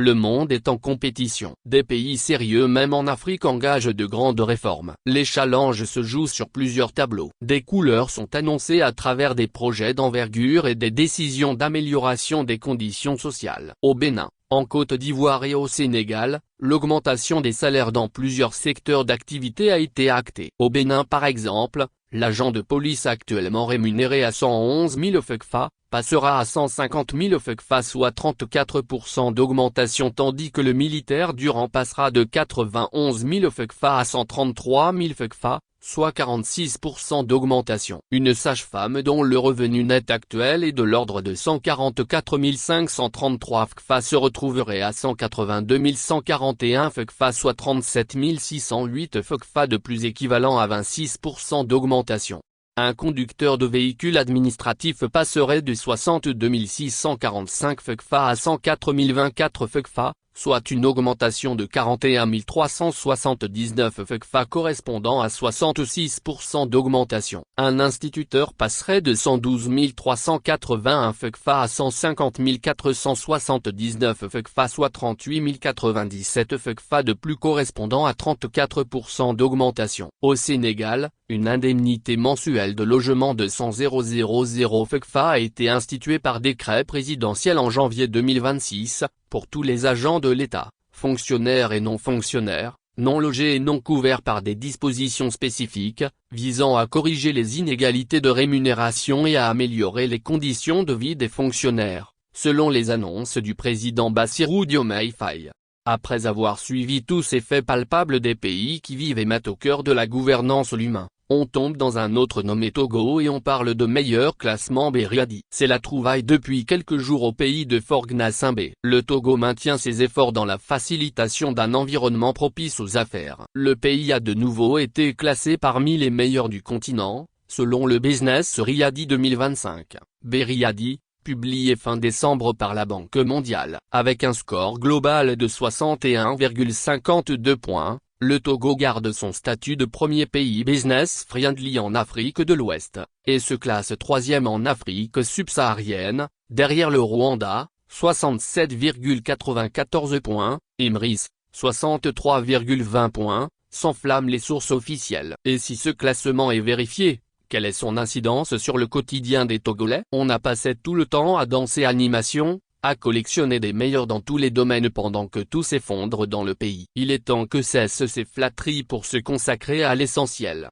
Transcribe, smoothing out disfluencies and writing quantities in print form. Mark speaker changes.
Speaker 1: Le monde est en compétition. Des pays sérieux même en Afrique engagent de grandes réformes. Les challenges se jouent sur plusieurs tableaux. Des couleurs sont annoncées à travers des projets d'envergure et des décisions d'amélioration des conditions sociales. Au Bénin, en Côte d'Ivoire et au Sénégal, l'augmentation des salaires dans plusieurs secteurs d'activité a été actée. Au Bénin par exemple, l'agent de police actuellement rémunéré à 111 000 FCFA, passera à 150 000 FCFA soit 34% d'augmentation tandis que le militaire du rang passera de 91 000 FCFA à 133 000 FCFA, soit 46% d'augmentation. Une sage-femme dont le revenu net actuel est de l'ordre de 144 533 FCFA se retrouverait à 182 141 FCFA soit 37 608 FCFA de plus équivalent à 26% d'augmentation. Un conducteur de véhicule administratif passerait de 62 645 FCFA à 104 024 FCFA, soit une augmentation de 41 379 FCFA correspondant à 66% d'augmentation. Un instituteur passerait de 112 381 FCFA à 150 479 FCFA soit 38 097 FCFA de plus correspondant à 34% d'augmentation. Au Sénégal, une indemnité mensuelle de logement de 100 000 FCFA a été instituée par décret présidentiel en janvier 2026, pour tous les agents de l'État, fonctionnaires et non fonctionnaires, non logés et non couverts par des dispositions spécifiques, visant à corriger les inégalités de rémunération et à améliorer les conditions de vie des fonctionnaires, selon les annonces du président Bassirou Diomaye Faye. Après avoir suivi tous ces faits palpables des pays qui vivent et mettent au cœur de la gouvernance l'humain, on tombe dans un autre nommé Togo et on parle de meilleur classement Beriadi. C'est la trouvaille depuis quelques jours au pays de Fort-Gnassingbé. Le Togo maintient ses efforts dans la facilitation d'un environnement propice aux affaires. Le pays a de nouveau été classé parmi les meilleurs du continent, selon le Business Riadi 2025. Beriadi, publié fin décembre par la Banque mondiale. Avec un score global de 61,52 points, le Togo garde son statut de premier pays business-friendly en Afrique de l'Ouest, et se classe troisième en Afrique subsaharienne, derrière le Rwanda, 67,94 points, Imris, 63,20 points, s'enflamment les sources officielles. Et si ce classement est vérifié, quelle est son incidence sur le quotidien des Togolais? On a passé tout le temps à danser animation, à collectionner des meilleurs dans tous les domaines pendant que tout s'effondre dans le pays. Il est temps que cessent ces flatteries pour se consacrer à l'essentiel.